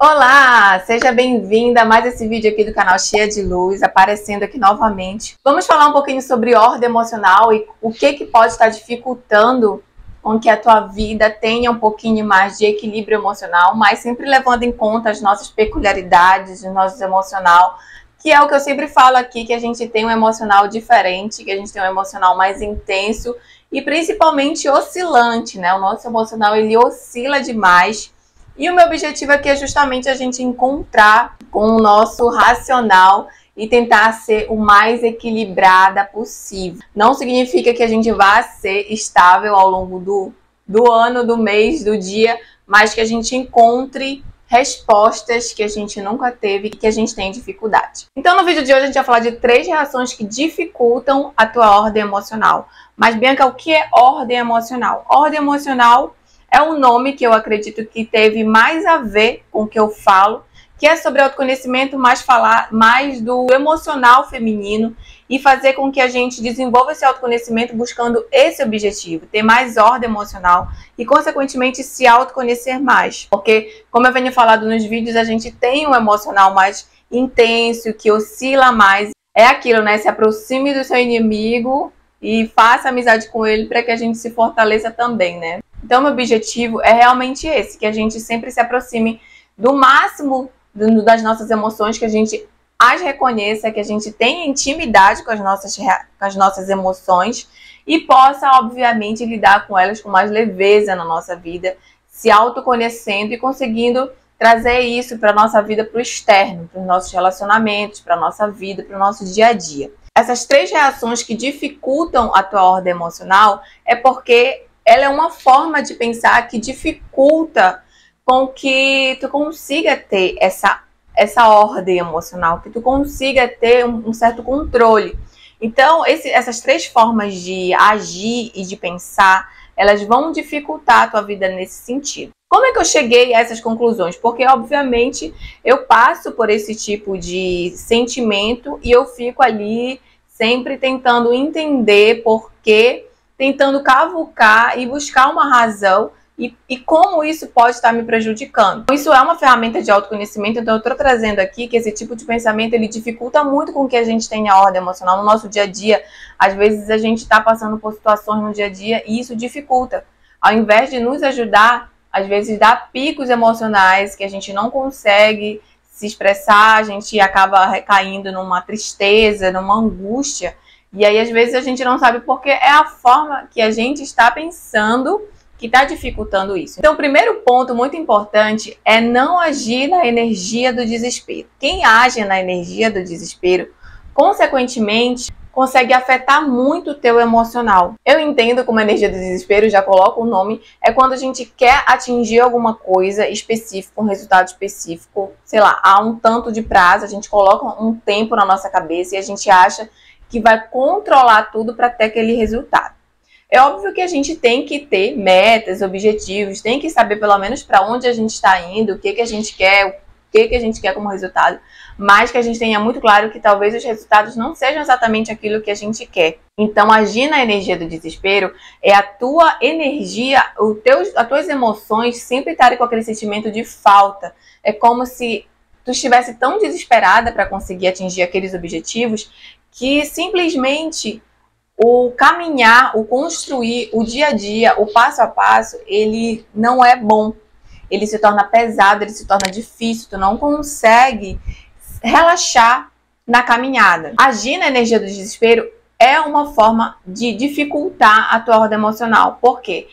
Olá, seja bem-vinda a mais esse vídeo aqui do canal Cheia de Luz, aparecendo aqui novamente. Vamos falar um pouquinho sobre ordem emocional e o que pode estar dificultando com que a tua vida tenha um pouquinho mais de equilíbrio emocional, mas sempre levando em conta as nossas peculiaridades, o nosso emocional, que é o que eu sempre falo aqui, que a gente tem um emocional diferente, que a gente tem um emocional mais intenso e principalmente oscilante, né? O nosso emocional, ele oscila demais. E o meu objetivo aqui é justamente a gente encontrar com o nosso racional e tentar ser o mais equilibrada possível. Não significa que a gente vá ser estável ao longo do ano, do mês, do dia, mas que a gente encontre respostas que a gente nunca teve e que a gente tem dificuldade. Então, no vídeo de hoje, a gente vai falar de 3 reações que dificultam a tua ordem emocional. Mas, Bianca, o que é ordem emocional? Ordem emocional é um nome que eu acredito que teve mais a ver com o que eu falo, que é sobre autoconhecimento, mas falar mais do emocional feminino e fazer com que a gente desenvolva esse autoconhecimento buscando esse objetivo, ter mais ordem emocional e, consequentemente, se autoconhecer mais. Porque, como eu venho falando nos vídeos, a gente tem um emocional mais intenso, que oscila mais. É aquilo, né? Se aproxime do seu inimigo e faça amizade com ele para que a gente se fortaleça também, né? Então, meu objetivo é realmente esse, que a gente sempre se aproxime do máximo das nossas emoções, que a gente as reconheça, que a gente tenha intimidade com as nossas emoções e possa, obviamente, lidar com elas com mais leveza na nossa vida, se autoconhecendo e conseguindo trazer isso para a nossa vida, para o externo, para os nossos relacionamentos, para a nossa vida, para o nosso dia a dia. Essas 3 reações que dificultam a tua ordem emocional é porque ela é uma forma de pensar que dificulta com que tu consiga ter essa ordem emocional, que tu consiga ter um certo controle. Então, essas 3 formas de agir e de pensar, elas vão dificultar a tua vida nesse sentido. Como é que eu cheguei a essas conclusões? Porque, obviamente, eu passo por esse tipo de sentimento e eu fico ali sempre tentando entender por quê, tentando cavucar e buscar uma razão e como isso pode estar me prejudicando. Isso é uma ferramenta de autoconhecimento, então eu estou trazendo aqui que esse tipo de pensamento ele dificulta muito com que a gente tenha ordem emocional no nosso dia a dia. Às vezes a gente está passando por situações no dia a dia e isso dificulta. Ao invés de nos ajudar, às vezes dá picos emocionais que a gente não consegue se expressar, a gente acaba recaindo numa tristeza, numa angústia. E aí, às vezes, a gente não sabe porque é a forma que a gente está pensando que está dificultando isso. Então, o primeiro ponto muito importante é não agir na energia do desespero. Quem age na energia do desespero, consequentemente, consegue afetar muito o teu emocional. Eu entendo como a energia do desespero, já coloco o nome, é quando a gente quer atingir alguma coisa específica, um resultado específico, sei lá, há um tanto de prazo, a gente coloca um tempo na nossa cabeça e a gente acha que vai controlar tudo para ter aquele resultado. É óbvio que a gente tem que ter metas, objetivos, tem que saber pelo menos para onde a gente está indo, o que a gente quer, o que a gente quer como resultado, mas que a gente tenha muito claro que talvez os resultados não sejam exatamente aquilo que a gente quer. Então, agir na energia do desespero é a tua energia, as tuas emoções sempre estarem com aquele sentimento de falta. É como se tu estivesse tão desesperada para conseguir atingir aqueles objetivos que simplesmente o caminhar, o construir, o dia a dia, o passo a passo, ele não é bom. Ele se torna pesado, ele se torna difícil, tu não consegue relaxar na caminhada. Agir na energia do desespero é uma forma de dificultar a tua ordem emocional. Por quê?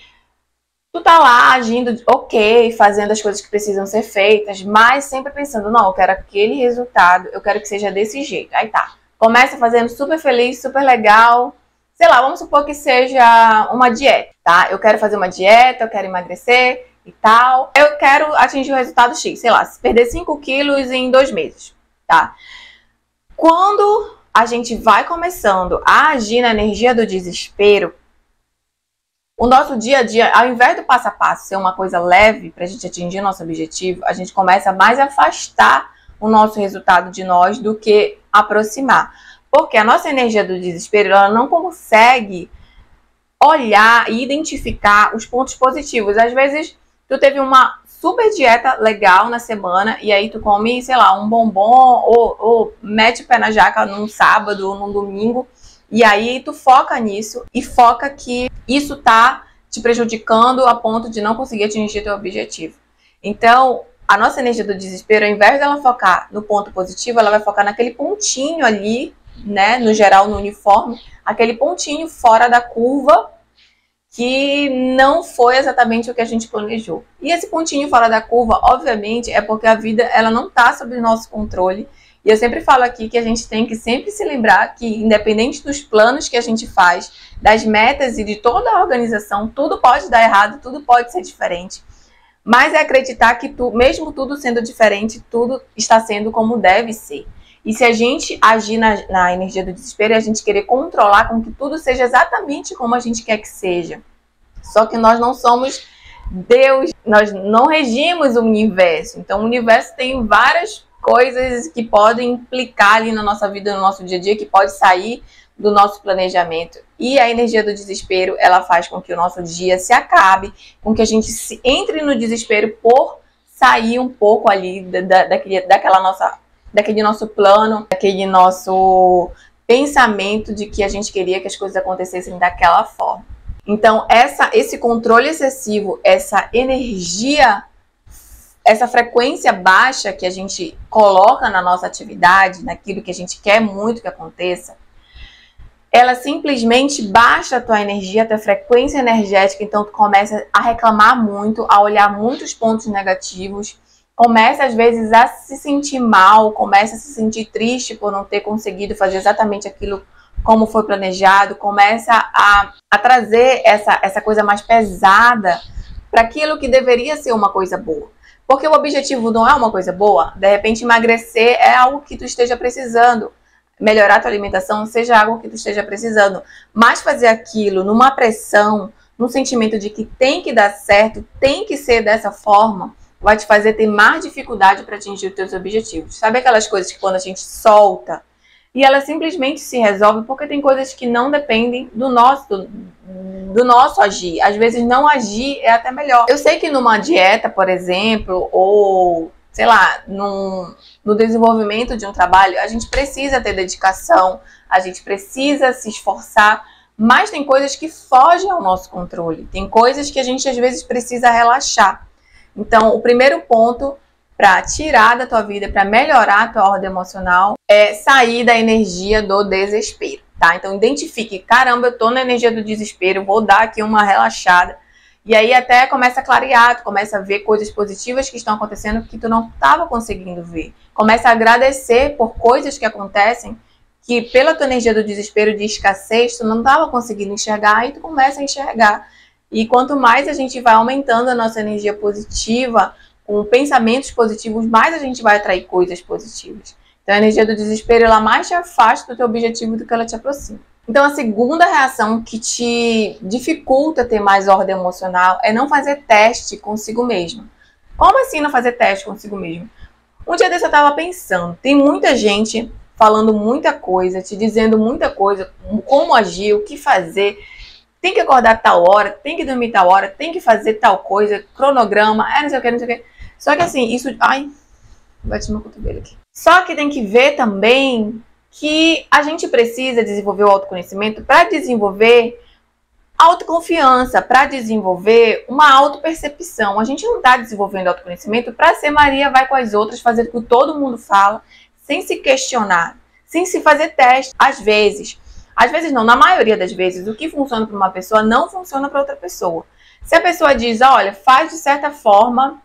Tu tá lá agindo, ok, fazendo as coisas que precisam ser feitas, mas sempre pensando, não, eu quero aquele resultado, eu quero que seja desse jeito. Aí tá. Começa fazendo super feliz, super legal. Sei lá, vamos supor que seja uma dieta, tá? Eu quero fazer uma dieta, eu quero emagrecer e tal. Eu quero atingir o resultado X, sei lá, perder 5 quilos em 2 meses, tá? Quando a gente vai começando a agir na energia do desespero, o nosso dia a dia, ao invés do passo a passo ser uma coisa leve pra gente atingir nosso objetivo, a gente começa mais a afastar o nosso resultado de nós do que aproximar. Porque a nossa energia do desespero, ela não consegue olhar e identificar os pontos positivos. Às vezes, tu teve uma super dieta legal na semana, e aí tu come, sei lá, um bombom, ou mete o pé na jaca num sábado ou num domingo, e aí tu foca nisso, e foca que isso tá te prejudicando a ponto de não conseguir atingir teu objetivo. Então, a nossa energia do desespero, ao invés dela focar no ponto positivo, ela vai focar naquele pontinho ali, né, no geral, no uniforme, aquele pontinho fora da curva, que não foi exatamente o que a gente planejou. E esse pontinho fora da curva, obviamente, é porque a vida ela não está sob o nosso controle. E eu sempre falo aqui que a gente tem que sempre se lembrar que, independente dos planos que a gente faz, das metas e de toda a organização, tudo pode dar errado, tudo pode ser diferente. Mas é acreditar que mesmo tudo sendo diferente, tudo está sendo como deve ser. E se a gente agir na energia do desespero, é a gente querer controlar com que tudo seja exatamente como a gente quer que seja. Só que nós não somos Deus, nós não regimos o universo. Então o universo tem várias coisas que podem implicar ali na nossa vida, no nosso dia a dia, que pode sair do nosso planejamento. E a energia do desespero, ela faz com que o nosso dia se acabe, com que a gente entre no desespero por sair um pouco ali daquele nosso plano, daquele nosso pensamento de que a gente queria que as coisas acontecessem daquela forma. Então, esse controle excessivo, essa energia, essa frequência baixa que a gente coloca na nossa atividade, naquilo que a gente quer muito que aconteça, ela simplesmente baixa a tua energia, a tua frequência energética, então tu começa a reclamar muito, a olhar muitos pontos negativos, começa às vezes a se sentir mal, começa a se sentir triste por não ter conseguido fazer exatamente aquilo como foi planejado, começa a trazer essa coisa mais pesada para aquilo que deveria ser uma coisa boa. Porque o objetivo não é uma coisa boa, de repente emagrecer é algo que tu esteja precisando, melhorar a tua alimentação seja algo que tu esteja precisando, mas fazer aquilo numa pressão, num sentimento de que tem que dar certo, tem que ser dessa forma, vai te fazer ter mais dificuldade para atingir os teus objetivos. Sabe aquelas coisas que quando a gente solta e ela simplesmente se resolve porque tem coisas que não dependem do nosso agir. Às vezes não agir é até melhor. Eu sei que numa dieta, por exemplo, ou sei lá, no desenvolvimento de um trabalho, a gente precisa ter dedicação, a gente precisa se esforçar, mas tem coisas que fogem ao nosso controle. Tem coisas que a gente às vezes precisa relaxar. Então, o primeiro ponto para tirar da tua vida, para melhorar a tua ordem emocional, é sair da energia do desespero, tá? Então, identifique, caramba, eu tô na energia do desespero, vou dar aqui uma relaxada. E aí até começa a clarear, tu começa a ver coisas positivas que estão acontecendo que tu não estava conseguindo ver. Começa a agradecer por coisas que acontecem que pela tua energia do desespero, de escassez, tu não estava conseguindo enxergar e tu começa a enxergar. E quanto mais a gente vai aumentando a nossa energia positiva, com pensamentos positivos, mais a gente vai atrair coisas positivas. Então a energia do desespero, ela mais te afasta do teu objetivo do que ela te aproxima. Então a segunda reação que te dificulta ter mais ordem emocional é não fazer teste consigo mesmo. Como assim não fazer teste consigo mesmo? Um dia desse eu tava pensando, tem muita gente falando muita coisa, te dizendo muita coisa, como agir, o que fazer, tem que acordar tal hora, tem que dormir tal hora, tem que fazer tal coisa, cronograma, não sei o que, não sei o que. Só que assim, isso... Ai, bati meu cotovelo aqui. Só que tem que ver também que a gente precisa desenvolver o autoconhecimento para desenvolver autoconfiança, para desenvolver uma autopercepção. A gente não está desenvolvendo autoconhecimento para ser Maria vai com as outras, fazer o que todo mundo fala, sem se questionar, sem se fazer teste. Às vezes não, na maioria das vezes, o que funciona para uma pessoa não funciona para outra pessoa. Se a pessoa diz, olha, faz de certa forma...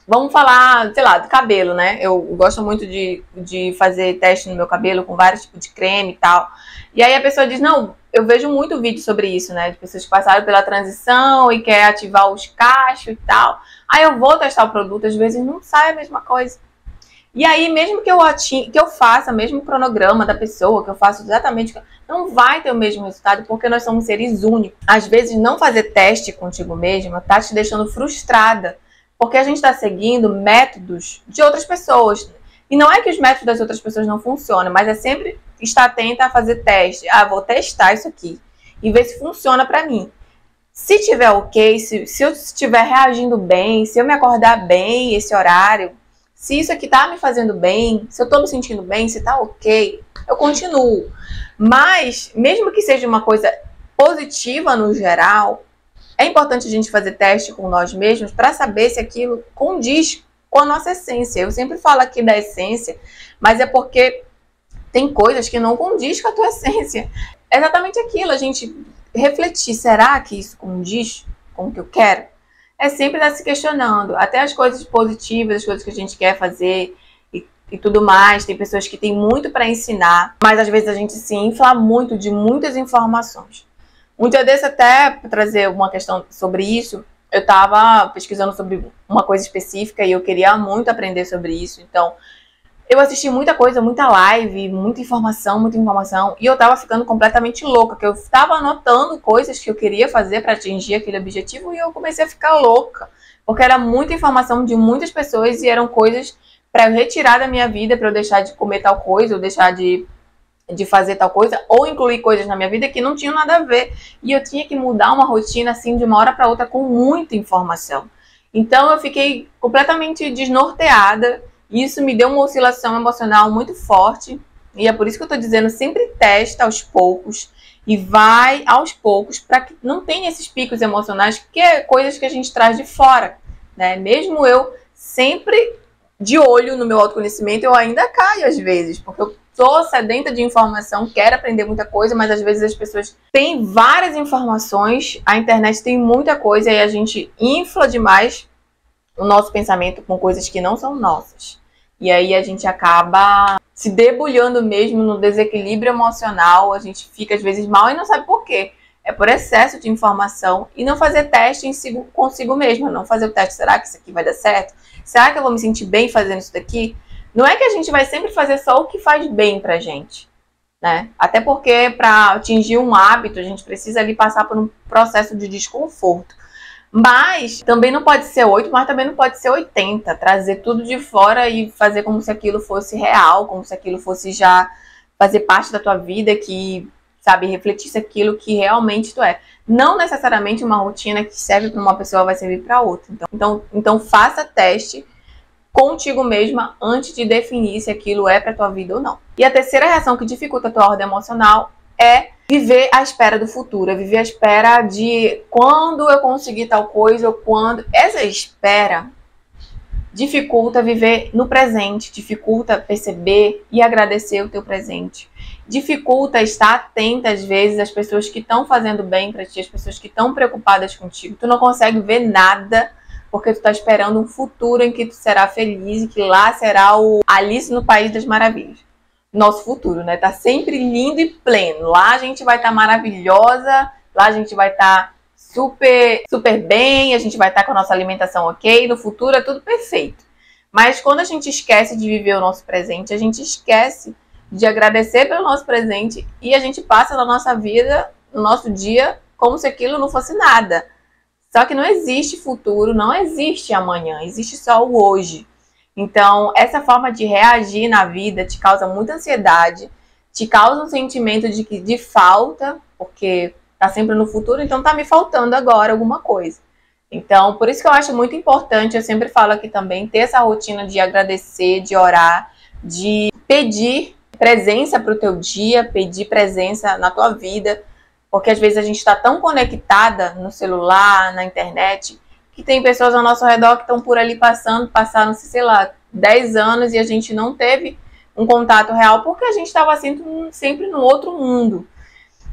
Vamos falar, sei lá, do cabelo, né? Eu gosto muito de fazer teste no meu cabelo com vários tipos de creme e tal. E aí a pessoa diz, não, eu vejo muito vídeo sobre isso, né? De pessoas que passaram pela transição e quer ativar os cachos e tal. Aí eu vou testar o produto, às vezes não sai a mesma coisa. E aí, mesmo que eu faça o mesmo cronograma da pessoa, que eu faça exatamente... Não vai ter o mesmo resultado, porque nós somos seres únicos. Às vezes, não fazer teste contigo mesma tá te deixando frustrada. Porque a gente está seguindo métodos de outras pessoas. E não é que os métodos das outras pessoas não funcionam, mas é sempre estar atenta a fazer teste. Ah, vou testar isso aqui e ver se funciona para mim. Se tiver ok, se eu estiver reagindo bem, se eu me acordar bem esse horário, se isso aqui tá me fazendo bem, se eu tô me sentindo bem, se tá ok, eu continuo. Mas, mesmo que seja uma coisa positiva no geral, é importante a gente fazer teste com nós mesmos para saber se aquilo condiz com a nossa essência. Eu sempre falo aqui da essência, mas é porque tem coisas que não condiz com a tua essência. É exatamente aquilo, a gente refletir, será que isso condiz com o que eu quero? É sempre estar se questionando, até as coisas positivas, as coisas que a gente quer fazer e tudo mais. Tem pessoas que têm muito para ensinar, mas às vezes a gente se infla muito de muitas informações. Um dia desse, até para trazer uma questão sobre isso, eu estava pesquisando sobre uma coisa específica e eu queria muito aprender sobre isso. Então, eu assisti muita coisa, muita live, muita informação, e eu tava ficando completamente louca, que eu tava anotando coisas que eu queria fazer para atingir aquele objetivo e eu comecei a ficar louca, porque era muita informação de muitas pessoas e eram coisas para eu retirar da minha vida, para eu deixar de comer tal coisa, ou deixar de fazer tal coisa, ou incluir coisas na minha vida que não tinham nada a ver. E eu tinha que mudar uma rotina assim de uma hora para outra com muita informação. Então eu fiquei completamente desnorteada. Isso me deu uma oscilação emocional muito forte. E é por isso que eu tô dizendo, sempre testa aos poucos e vai aos poucos para que não tenha esses picos emocionais, que é coisas que a gente traz de fora, né? Mesmo eu sempre de olho no meu autoconhecimento, eu ainda caio às vezes, porque eu sou sedenta de informação, quero aprender muita coisa, mas às vezes as pessoas têm várias informações, a internet tem muita coisa e a gente infla demais o nosso pensamento com coisas que não são nossas. E aí a gente acaba se debulhando mesmo no desequilíbrio emocional, a gente fica às vezes mal e não sabe por quê. É por excesso de informação e não fazer teste consigo mesma, não fazer o teste, será que isso aqui vai dar certo? Será que eu vou me sentir bem fazendo isso daqui? Não é que a gente vai sempre fazer só o que faz bem pra gente, né? Até porque para atingir um hábito, a gente precisa ali passar por um processo de desconforto. Mas também não pode ser 8, mas também não pode ser 80. Trazer tudo de fora e fazer como se aquilo fosse real, como se aquilo fosse já fazer parte da tua vida, que, sabe, refletisse aquilo que realmente tu é. Não necessariamente uma rotina que serve para uma pessoa vai servir para outra. Então faça teste contigo mesma antes de definir se aquilo é para tua vida ou não. E a terceira reação que dificulta a tua ordem emocional é viver à espera do futuro, é viver à espera de quando eu conseguir tal coisa ou quando. Essa espera dificulta viver no presente, dificulta perceber e agradecer o teu presente. Dificulta estar atenta às vezes às pessoas que estão fazendo bem para ti, às pessoas que estão preocupadas contigo. Tu não consegue ver nada porque tu tá esperando um futuro em que tu será feliz e que lá será o Alice no País das Maravilhas. Nosso futuro, né? Tá sempre lindo e pleno. Lá a gente vai estar maravilhosa, lá a gente vai estar super bem, a gente vai estar com a nossa alimentação ok, no futuro é tudo perfeito. Mas quando a gente esquece de viver o nosso presente, a gente esquece de agradecer pelo nosso presente e a gente passa na nossa vida, no nosso dia, como se aquilo não fosse nada. Só que não existe futuro, não existe amanhã, existe só o hoje. Então, essa forma de reagir na vida te causa muita ansiedade, te causa um sentimento de falta, porque tá sempre no futuro, então tá me faltando agora alguma coisa. Então, por isso que eu acho muito importante, eu sempre falo aqui também, ter essa rotina de agradecer, de orar, de pedir presença pro teu dia, pedir presença na tua vida, porque às vezes a gente está tão conectada no celular, na internet, que tem pessoas ao nosso redor que estão por ali passaram, sei lá, 10 anos e a gente não teve um contato real porque a gente estava sempre no outro mundo.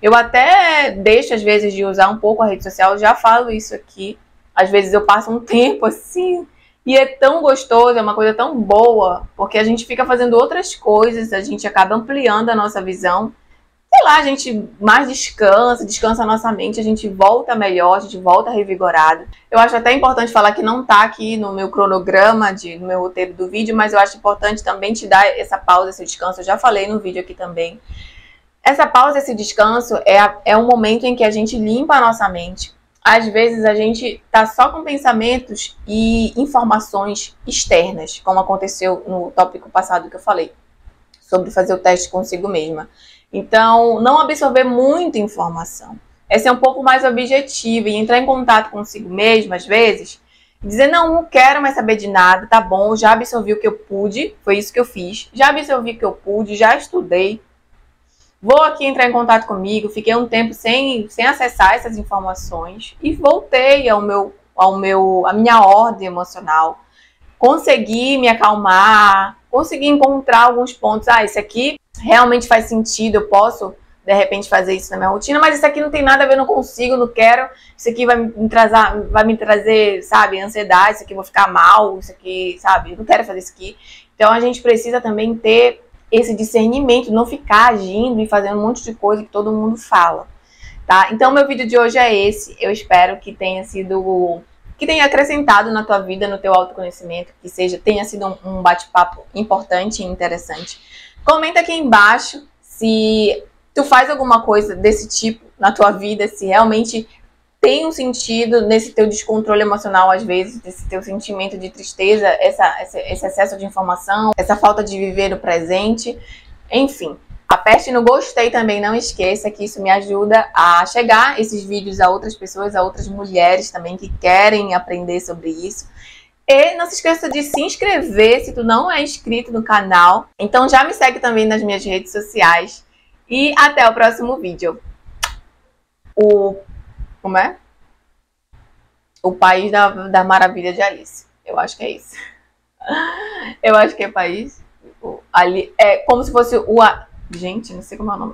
Eu até deixo às vezes de usar um pouco a rede social, eu já falo isso aqui. Às vezes eu passo um tempo assim e é tão gostoso, é uma coisa tão boa, porque a gente fica fazendo outras coisas, a gente acaba ampliando a nossa visão. Sei lá, a gente mais descansa a nossa mente, a gente volta melhor, a gente volta revigorado. Eu acho até importante falar que não tá aqui no meu cronograma, no meu roteiro do vídeo, mas eu acho importante também te dar essa pausa, esse descanso. Eu já falei no vídeo aqui também. Essa pausa, esse descanso é um momento em que a gente limpa a nossa mente. Às vezes a gente tá só com pensamentos e informações externas, como aconteceu no tópico passado que eu falei, sobre fazer o teste consigo mesma. Então, não absorver muita informação. é ser um pouco mais objetiva e entrar em contato consigo mesmo, às vezes, e dizer, não quero mais saber de nada, tá bom, já absorvi o que eu pude, foi isso que eu fiz, já absorvi o que eu pude, já estudei, vou aqui entrar em contato comigo, fiquei um tempo sem acessar essas informações e voltei à minha ordem emocional, consegui me acalmar, consegui encontrar alguns pontos, esse aqui realmente faz sentido, eu posso de repente fazer isso na minha rotina, mas isso aqui não tem nada a ver, não consigo, não quero, isso aqui vai me trazer, sabe, ansiedade, isso aqui eu vou ficar mal, isso aqui, sabe, eu não quero fazer isso aqui. Então a gente precisa também ter esse discernimento, não ficar agindo e fazendo um monte de coisa que todo mundo fala, tá? Então meu vídeo de hoje é esse, eu espero que tenha acrescentado na tua vida, no teu autoconhecimento, que tenha sido um bate-papo importante e interessante. Comenta aqui embaixo se tu faz alguma coisa desse tipo na tua vida, se realmente tem um sentido nesse teu descontrole emocional, às vezes, desse teu sentimento de tristeza, esse excesso de informação, essa falta de viver o presente, enfim. Aperte no gostei também, não esqueça que isso me ajuda a chegar esses vídeos a outras pessoas, a outras mulheres também que querem aprender sobre isso. E não se esqueça de se inscrever se tu não é inscrito no canal. Então já me segue também nas minhas redes sociais. E até o próximo vídeo. Como é? O País da Maravilha de Alice. Eu acho que é isso. Eu acho que é país. Ali, é como se fosse o... Gente, não sei como é o nome.